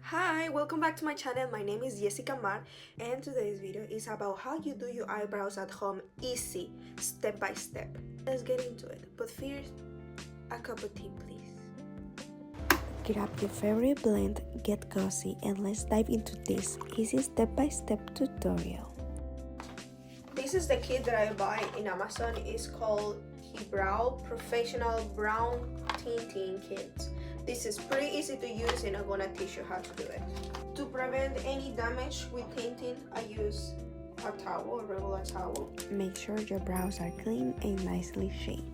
Hi, welcome back to my channel. My name is Jessica Mar, and today's video is about how you do your eyebrows at home easy, step by step. Let's get into it, but first, a cup of tea please. Grab your favorite blend, get cozy, and let's dive into this easy step-by-step tutorial. This is the kit that I buy in Amazon. It's called Brow Professional Brown Tinting Kit. This is pretty easy to use and I'm gonna teach you how to do it. To prevent any damage with tinting, I use a towel, a regular towel. Make sure your brows are clean and nicely shaped.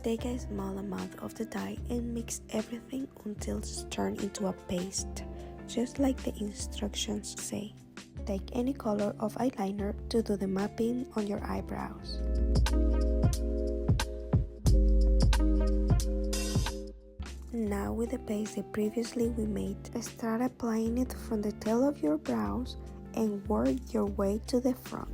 Take a small amount of the dye and mix everything until it's turned into a paste, just like the instructions say. Take any color of eyeliner to do the mapping on your eyebrows. Now with the paste that previously we made, start applying it from the tail of your brows and work your way to the front.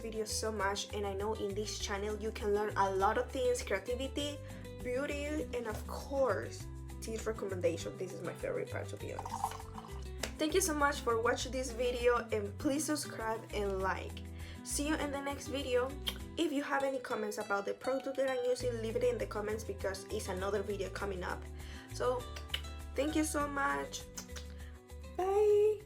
Video so much, and I know in this channel you can learn a lot of things: creativity, beauty, and of course teeth recommendation. This is my favorite part, to be honest. Thank you so much for watching this video, and please subscribe and like. See you in the next video. If you have any comments about the product that I'm using, leave it in the comments because it's another video coming up. So thank you so much. Bye.